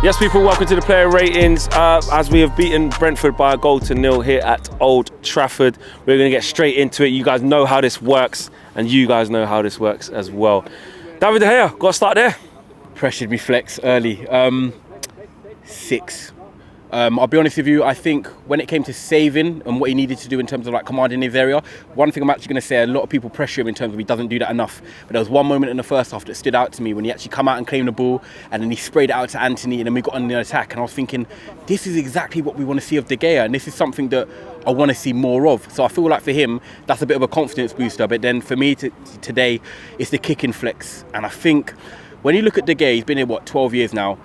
Yes, people, welcome to the player ratings. As we have beaten Brentford by 1-0 here at Old Trafford, we're going to get straight into it. You guys know how this works, and you guys know how this works as well. David De Gea, got to start there. Pressured me flex early. 6. I'll be honest with you, I think when it came to saving and what he needed to do in terms of like commanding his area, one thing I'm actually going to say, a lot of people pressure him in terms of he doesn't do that enough. But there was one moment in the first half that stood out to me when he actually come out and claimed the ball and then he sprayed it out to Anthony and then we got on the attack. And I was thinking, this is exactly what we want to see of De Gea, and this is something that I want to see more of. So I feel like for him, that's a bit of a confidence booster. But then for me today, it's the kicking flex. And I think when you look at De Gea, he's been here, 12 years now.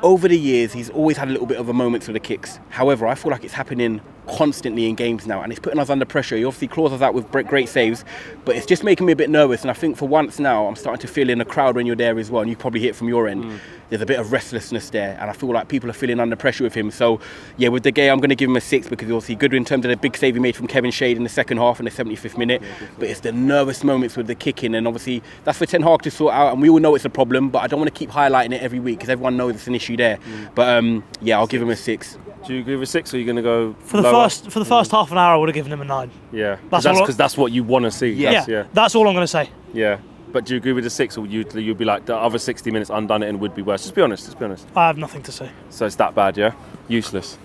Over the years, he's always had a little bit of a moment for the kicks. However, I feel like it's happening constantly in games now, and it's putting us under pressure. He obviously claws us out with great saves, but it's just making me a bit nervous. And I think for once now, I'm starting to feel in the crowd when you're there as well, and you probably hear it from your end. There's a bit of restlessness there, and I feel like people are feeling under pressure with him. So, yeah, with De Gea, I'm going to give him a 6 because he's obviously good in terms of the big save he made from Kevin Shade in the second half in the 75th minute. But it's the nervous moments with the kicking, and obviously that's for Ten Hag to sort out, and we all know it's a problem, but I don't want to keep highlighting it every week because everyone knows it's an issue there. But yeah, I'll give him a 6. Do you agree with 6, or are you going to go for the first half an hour? I would have given him a 9. Yeah, because that's what you want to see. Yeah, that's all I'm going to say. Yeah. But do you agree with the 6, or you'd be like the other 60 minutes undone it and would be worse? Just be honest. I have nothing to say. So it's that bad, yeah? Useless.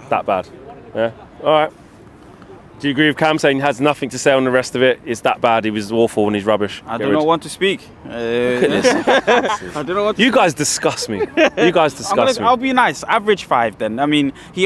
That bad. Yeah. All right. Do you agree with Cam saying he has nothing to say on the rest of it? It's that bad. He was awful and he's rubbish. I do not want to speak. Look at this. I don't know what. You guys disgust me. I'll be nice. Average 5 then. I mean, he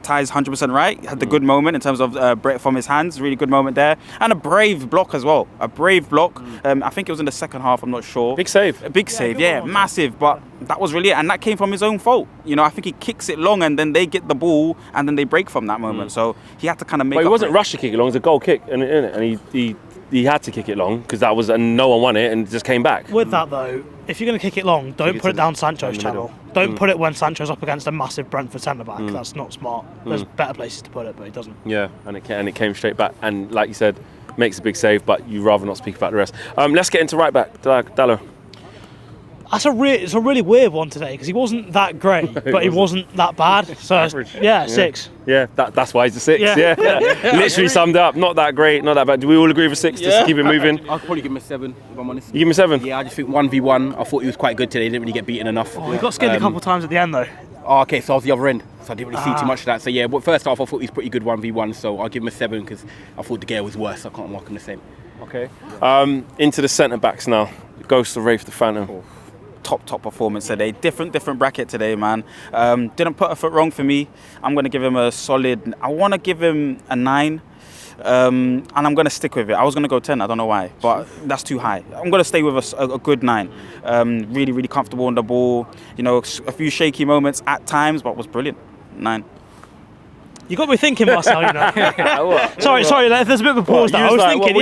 ties 100% right. Had the good moment in terms of Brett from his hands. Really good moment there, and a brave block as well. A brave block. I think it was in the second half. I'm not sure. Big save. A big save. Yeah, massive. But that was really it, and that came from his own fault. You know, I think he kicks it long, and then they get the ball, and then they break from that moment. So he had to kind of make. But he up wasn't rushed to kick it long. It was a goal kick, and he had to kick it long because that was, and no one won it, and just came back. With that though, if you're going to kick it long, don't put it down Sancho's channel. Don't put it when Sancho's up against a massive Brentford centre back. That's not smart. There's better places to put it, but he doesn't. Yeah, and it came straight back, and like you said, makes a big save. But you rather not speak about the rest. Let's get into right back, Dallo. It's a really weird one today because he wasn't that great, but he wasn't that bad. So yeah, 6. Yeah, that's why he's a 6. Yeah. Literally summed up. Not that great, not that bad. Do we all agree with 6? Just to keep it moving. I'll probably give him a 7 if I'm honest. You give him a 7? Yeah, I just think 1v1. I thought he was quite good today. He didn't really get beaten enough. He got skinned a couple of times at the end though. Oh, okay, so I was the other end, so I didn't really see too much of that. So yeah, but first half I thought he was pretty good 1v1, so I'll give him a 7 because I thought De Gea was worse. I can't mark him the same. Okay. Into the centre backs now. Ghost of Rafe the Phantom. Top performance today. Different bracket today, man. Didn't put a foot wrong for me. I'm going to give him a solid. I want to give him a 9, and I'm going to stick with it. I was going to go 10. I don't know why, but that's too high. I'm going to stay with a good 9. Really comfortable on the ball. You know, a few shaky moments at times, but was brilliant. 9. You got me thinking, Marcel. You know. Sorry. There's a bit of a pause now. I was like, thinking,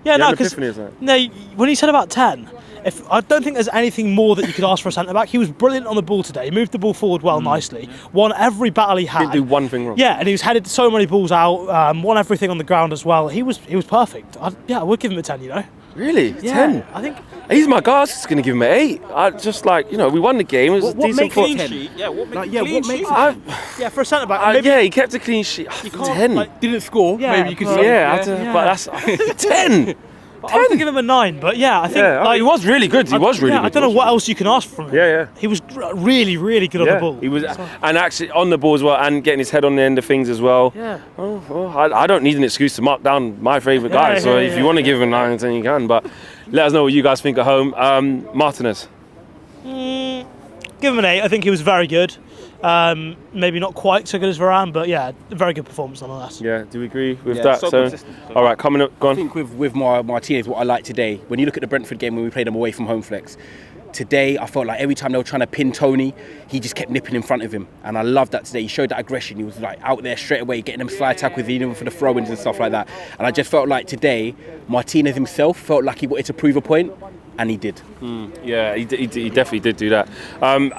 no, because when he said about 10. I don't think there's anything more that you could ask for a centre-back. He was brilliant on the ball today. He moved the ball forward nicely. Won every battle he had. Didn't do one thing wrong. Yeah, and he was headed so many balls out. Won everything on the ground as well. He was perfect. I would give him a 10, you know. Really? Yeah, 10? I think... He's my guy. I was just going to give him an 8. I just we won the game. It was a decent clean sheet? Yeah, what makes clean sheet? Yeah, for a centre-back. Yeah, he kept a clean sheet. You can't, 10. Didn't score. Yeah, maybe you could say. But that's 10. I was going to give him a 9, but yeah, I think he was really good. He was really good. I don't know what else you can ask from him. Yeah. He was really good on the ball. He was, and actually on the ball as well, and getting his head on the end of things as well. Yeah. I don't need an excuse to mark down my favourite guy. So if you want to give him a 9, then you can. But let us know what you guys think at home. Martinez. Give him an 8. I think he was very good. Maybe not quite so good as Varane, but yeah, very good performance nonetheless. Yeah, do we agree with that? So all right, coming up, go on. I think with Martinez, what I like today, when you look at the Brentford game when we played them away from home flex, today I felt like every time they were trying to pin Tony, he just kept nipping in front of him, and I loved that today. He showed that aggression. He was like out there straight away, getting them slide tackles, even for the throw-ins and stuff like that. And I just felt like today, Martinez himself felt like he wanted to prove a point. And he did. Yeah, he definitely did do that.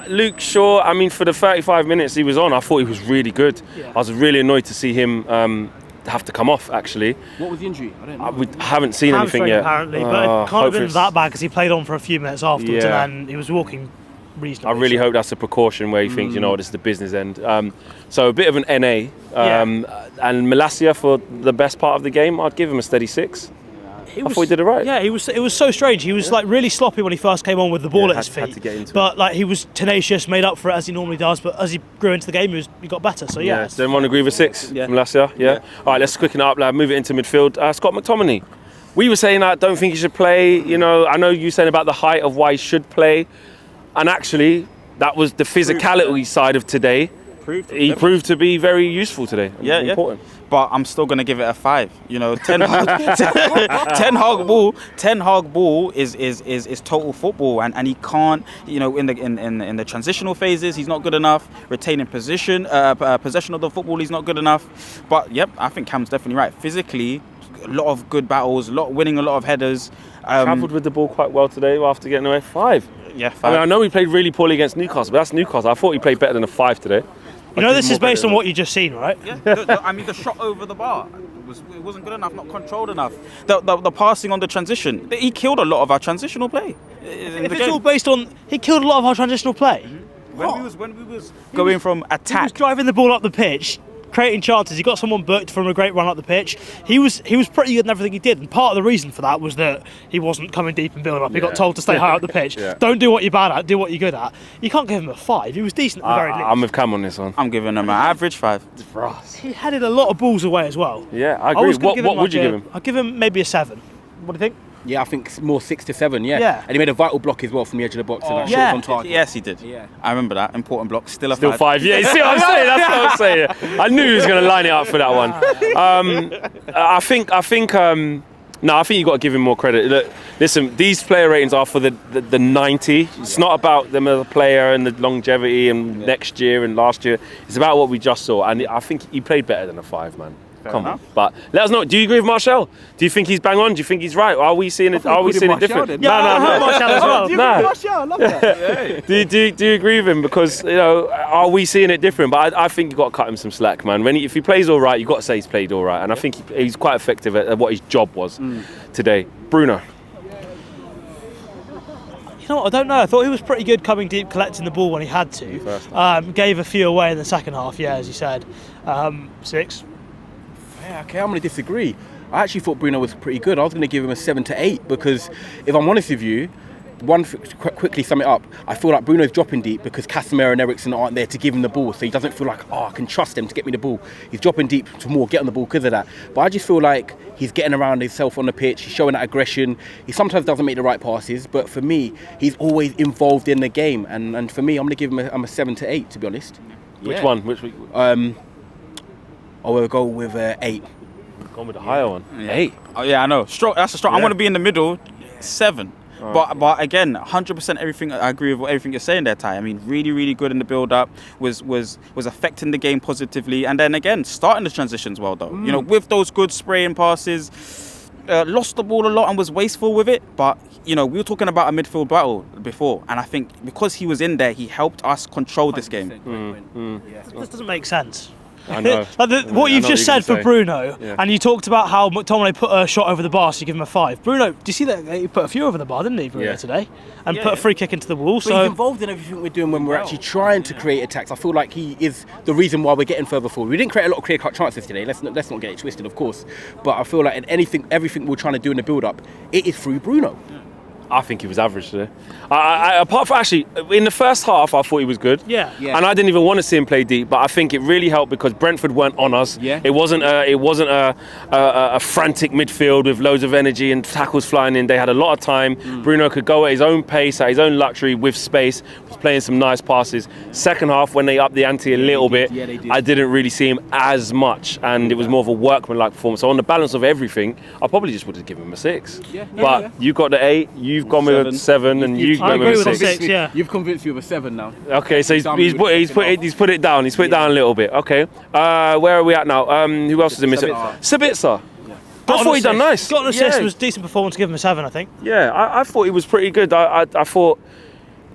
Luke Shaw, I mean, for the 35 minutes he was on, I thought he was really good. Yeah. I was really annoyed to see him have to come off, actually. What was the injury? I don't know. We haven't seen anything yet. Apparently, but it can't have been that bad because he played on for a few minutes afterwards and then he was walking reasonably. I really hope that's a precaution where he thinks, you know what, this is the business end. So a bit of an NA. And Malacia for the best part of the game, I'd give him a steady 6. I thought he did it right. Yeah, it was so strange. He was like really sloppy when he first came on with the ball at his feet. Had to get into but like he was tenacious, made up for it as he normally does. But as he grew into the game, he got better. So yeah. Does everyone agree with 6 from Malacia? Yeah. All right, let's quicken it up. Move it into midfield. Scott McTominay. We were saying I don't think he should play. You know, I know you saying about the height of why he should play, and actually that was the physicality side of today. He proved to be very useful today. Important. But I'm still gonna give it a 5. You know, Ten Hag ball is total football, and he can't. You know, in the transitional phases, he's not good enough. Retaining possession of the football, he's not good enough. But yep, I think Cam's definitely right. Physically, a lot of good battles, winning a lot of headers. Travelled with the ball quite well today after getting away. 5. Yeah, 5. I mean, I know he played really poorly against Newcastle, but that's Newcastle. I thought he played better than a 5 today. You know, this is based on what you just seen, right? Yeah. I mean, the shot over the bar wasn't good enough, not controlled enough. The passing on the transition, he killed a lot of our transitional play. If it's all based on, he killed a lot of our transitional play. When we was going from attack, he was driving the ball up the pitch, creating chances. He got someone booked from a great run up the pitch. He was pretty good in everything he did, and part of the reason for that was that he wasn't coming deep and building up. He got told to stay high up the pitch. Don't do what you're bad at, do what you're good at. You can't give him a 5. He was decent at the very least. I'm with Cam on this one. I'm giving him an average 5. He headed a lot of balls away as well. Yeah, I agree. What would you give him? I'd give him maybe a 7. What do you think? Yeah, I think more 6 to 7. Yeah. And he made a vital block as well from the edge of the box, and that shot was on target. Yes, he did. Yeah, I remember that important block. Still 5. Yeah, you see what I'm saying? That's what I'm saying. I knew he was going to line it up for that one. I think you got to give him more credit. Look, listen, these player ratings are for the 90. It's not about them as a player and the longevity and next year and last year. It's about what we just saw, and I think he played better than a 5, man. Come on, but let us know. Do you agree with Martial? Do you think he's bang on? Do you think he's right? Are we seeing it? Are we seeing it different? No. Martial as well. Martial, I love that. Do you agree with him? Because you know, are we seeing it different? But I think you got to cut him some slack, man. If he plays all right, you got to say he's played all right, and I think he's quite effective at what his job was today. Bruno. You know what, I don't know. I thought he was pretty good coming deep, collecting the ball when he had to. Gave a few away in the second half. Yeah, as you said, 6. Yeah, okay, I'm going to disagree. I actually thought Bruno was pretty good. I was going to give him a 7 to 8 because, if I'm honest with you, quickly sum it up, I feel like Bruno's dropping deep because Casemiro and Eriksen aren't there to give him the ball, so he doesn't feel like, I can trust them to get me the ball. He's dropping deep to more get on the ball because of that. But I just feel like he's getting around himself on the pitch, he's showing that aggression. He sometimes doesn't make the right passes, but for me, he's always involved in the game. And for me, I'm going to give him a 7 to 8, to be honest. Which one? Which week? I will go with 8. Gone with the higher one. 8. Oh yeah, I know. That's a strong. I'm going to be in the middle, 7. But again, 100% everything. I agree with everything you're saying there, Ty. I mean, really good in the build-up. Was affecting the game positively, and then again, starting the transitions well though. You know, with those good spraying passes. Lost the ball a lot and was wasteful with it, but you know, we were talking about a midfield battle before, and I think because he was in there, he helped us control this game. This doesn't make sense. I know. What you've just said for Bruno, and you talked about how McTominay put a shot over the bar, so you give him a 5. Bruno, do you see that he put a few over the bar, didn't he, Bruno, today, and put a free kick into the wall? But he's involved in everything we're doing when we're actually trying to create attacks. I feel like he is the reason why we're getting further forward. We didn't create a lot of clear-cut chances today. Let's not get it twisted, of course. But I feel like everything we're trying to do in the build-up, it is through Bruno. I think he was average today. Apart from actually, in the first half, I thought he was good. Yeah. And I didn't even want to see him play deep, but I think it really helped because Brentford weren't on us. Yeah. It wasn't a frantic midfield with loads of energy and tackles flying in. They had a lot of time. Bruno could go at his own pace, at his own luxury with space. Was playing some nice passes. Second half, when they upped the ante a little bit, they did. I didn't really see him as much, and it was more of a workman-like performance. So on the balance of everything, I probably just would have given him a 6. But you got the 8. You've gone with a 7, and you've gone with a 6. Yeah. You've convinced me with a 7 now. Okay, so he's put it down. He's put it down a little bit. Okay, where are we at now? Who else is in missing? Sabitzer. I thought he done nice. Got an assist. Was decent performance. Give him a 7, I think. Yeah, I thought he was pretty good. I thought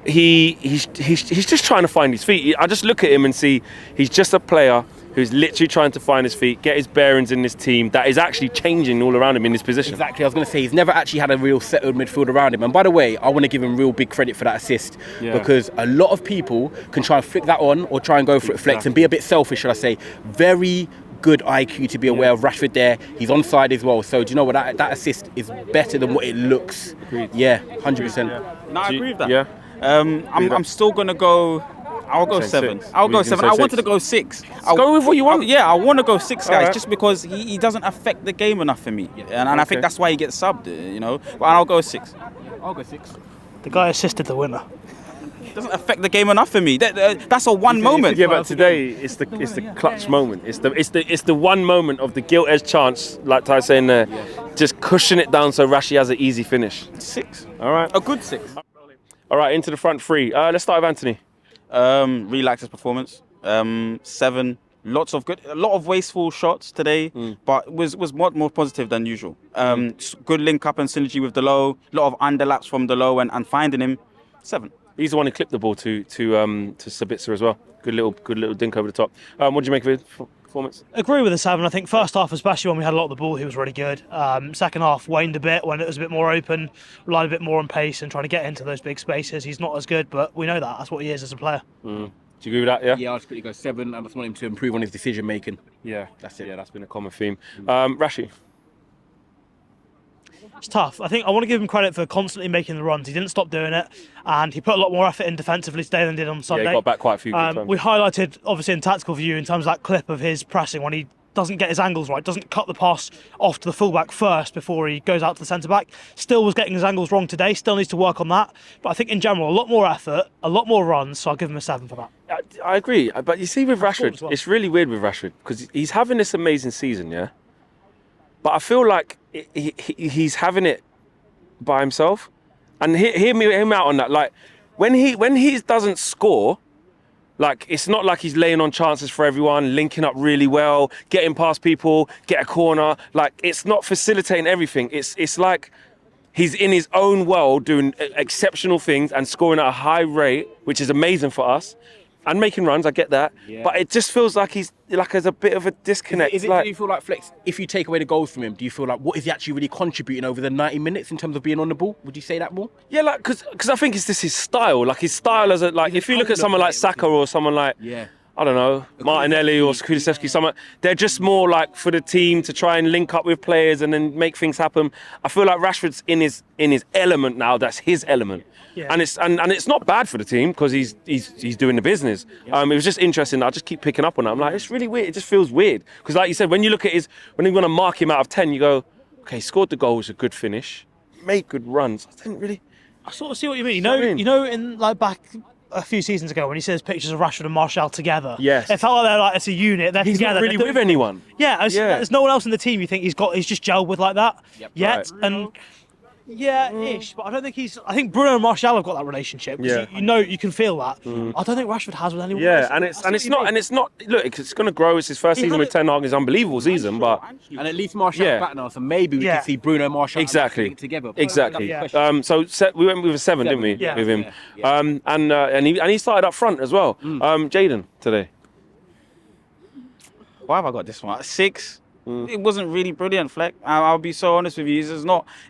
he's just trying to find his feet. I just look at him and see he's just a player who's literally trying to find his feet, get his bearings in this team that is actually changing all around him in his position. Exactly, I was going to say, he's never actually had a real settled midfield around him. And by the way, I want to give him real big credit for that assist, because a lot of people can try and flick that on or try and go for it flex and be a bit selfish, should I say. Very good IQ to be aware of Rashford there. He's onside as well. So do you know what? That assist is better than what it looks. Agreed. Yeah, 100%. No, I agree with that. Yeah. I'm still going to go... I'll go 7. Six. I'll go You can 7. say I 6. wanted to go 6. Go with what you want. Yeah, I want to go 6, guys, Alright. just because he doesn't affect the game enough for me. And I think that's why he gets subbed, you know. But I'll go 6. I'll go 6. The guy assisted the winner. It doesn't affect the game enough for me. That's a one moment. Yeah, but today it's the clutch moment. It's the one moment of the gilt edge chance, like Ty's saying there. Just cushion it down so Rashi has an easy finish. 6. All right. A good 6. All right, into the front three. Let's start with Anthony. Really liked his performance. 7. A lot of wasteful shots today, but was more positive than usual. Good link up and synergy with Delo. A lot of underlaps from Delo and finding him. 7. He's the one who clipped the ball to Sabitzer as well. Good little dink over the top. What do you make of his performance? Agree with the 7. I think first half, especially when we had a lot of the ball, he was really good. Second half waned a bit when it was a bit more open, relied a bit more on pace and trying to get into those big spaces. He's not as good, but we know that. That's what he is as a player. Do you agree with that? Yeah. Yeah, I'll just quickly go 7. I just want him to improve on his decision making. Yeah, that's it. Yeah, that's been a common theme. Rashi. It's tough. I think I want to give him credit for constantly making the runs. He didn't stop doing it, and he put a lot more effort in defensively today than he did on Sunday. Yeah, he got back quite a few good times. We highlighted, obviously, in tactical view in terms of that clip of his pressing when he doesn't get his angles right, doesn't cut the pass off to the fullback first before he goes out to the centre-back. Still was getting his angles wrong today, still needs to work on that. But I think in general, a lot more effort, a lot more runs, so I'll give him a 7 for that. I agree, but you see with Rashford, as well. it's really weird with Rashford because he's having this amazing season, yeah? But I feel like he's having it by himself. And hear him out on that. Like, when he doesn't score, like, it's not like he's laying on chances for everyone, linking up really well, getting past people, get a corner. Like, it's not facilitating everything. It's like he's in his own world doing exceptional things and scoring at a high rate, which is amazing for us. And making runs, I get that. Yeah. But it just feels like there's a bit of a disconnect. Do you feel like, Flex, if you take away the goals from him, do you feel like, what is he actually really contributing over the 90 minutes in terms of being on the ball? Would you say that more? Yeah, like, because I think it's just his style. Like, his style as if you look at someone like Saka or someone like, I don't know, Martinelli or Kulusevski, someone, they're just more like for the team to try and link up with players and then make things happen. I feel like Rashford's in his element now. That's his element. Yeah. And it's not bad for the team because he's doing the business. It was just interesting. I just keep picking up on that. I'm like, it's really weird. It just feels weird because, like you said, when you look at when you want to mark him out of 10, you go, okay, he scored the goal, was a good finish, made good runs. I sort of see what you mean. You know, in like back a few seasons ago when he says pictures of Rashford and Martial together. Yes. It felt like they're like, it's a unit. They're he's together. Not really with anyone. Yeah, there's no one else in the team you think he's just gelled with like that yet. Right. And ish, but I don't think I think Bruno and Martial have got that relationship. Yeah. You can feel that. I don't think Rashford has with anyone else. And it's not. Look, it's going to grow. It's his first season with Ten Hag. It's unbelievable season, but and at least Martial's back now, so maybe we can see Bruno and Martial together. Exactly. So we went with a 7, didn't we? Yeah. With him. Yeah. And he started up front as well. Jaden today. Why have I got this one? 6. It wasn't really brilliant, Fleck. I'll be so honest with you.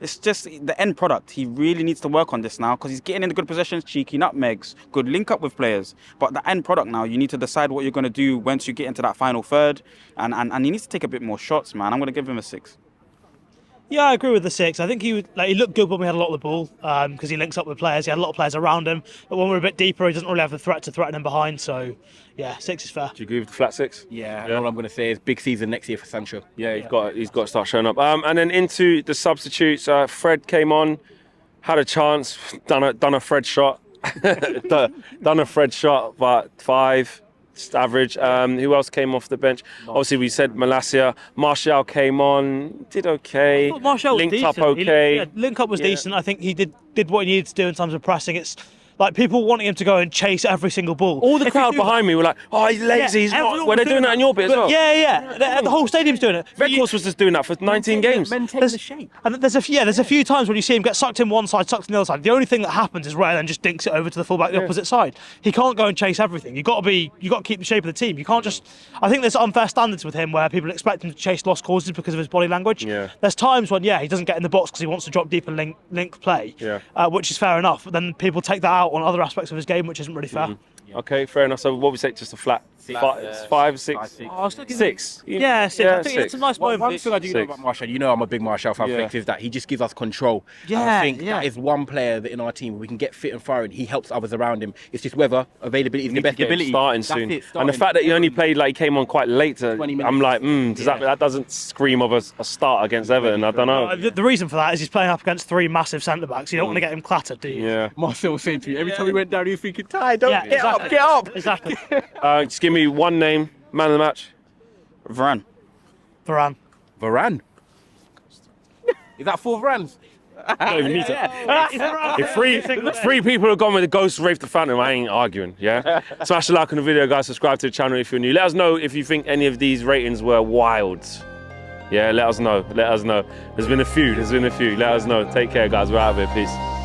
It's just the end product. He really needs to work on this now because he's getting into good possessions, cheeky nutmegs, good link up with players. But the end product now, you need to decide what you're going to do once you get into that final third. And he needs to take a bit more shots, man. I'm going to give him a 6. Yeah, I agree with the 6. I think he looked good when we had a lot of the ball because he links up with players. He had a lot of players around him. But when we're a bit deeper, he doesn't really have the threat to threaten him behind. So, yeah, 6 is fair. Do you agree with the flat 6? Yeah. All I'm going to say is big season next year for Sancho. Yeah, he's got to start showing up. And then into the substitutes, Fred came on, had a chance, done a Fred shot, done a Fred shot, but 5. Average. Who else came off the bench? Obviously, we said Malacia. Martial came on, did okay. Martial linked was up decent. okay. Link up was decent. I think he did what he needed to do in terms of pressing. It's Like people wanting him to go and chase every single ball. All the crowd behind me were like, "Oh, he's lazy. He's not." Were they doing that in your bit as well? Yeah. The whole stadium's doing it. Red Horse was just doing that for 19 games. Maintain the shape. And there's a few times when you see him get sucked in one side, sucked in the other side. The only thing that happens is Ray then just dinks it over to the fullback, the opposite side. He can't go and chase everything. You got to keep the shape of the team. You can't just. I think there's unfair standards with him where people expect him to chase lost causes because of his body language. Yeah. There's times when he doesn't get in the box because he wants to drop deep and link play. Which is fair enough. But then people take that out on other aspects of his game, which isn't really fair. Okay, fair enough. So what we say, just a flat 5, 6, 6. Yeah, 6. I think it's a nice moment. One thing I do know about Martial, you know I'm a big Martial fan, is that he just gives us control. Yeah, and I think that is one player that in our team we can get fit and firing. He helps others around him. It's just whether availability is the best. Starting soon. And the fact that he only played he came on quite late. I'm like, that doesn't scream of a start against Everton. I don't know. The reason for that is he's playing up against 3 massive centre backs. You don't want to get him clattered, do you? Yeah. Marcel was saying to me every time he went down, he was thinking, "Ty, get up." Exactly. Just give me one name, man of the match. Varane. Varane. Is that 4 Varanes? Don't even need to. If three people have gone with the Ghost Rafe the Phantom, I ain't arguing, yeah? Smash the like on the video, guys. Subscribe to the channel if you're new. Let us know if you think any of these ratings were wild. Yeah, let us know. There's been a few. Let us know. Take care, guys. We're out of here. Peace.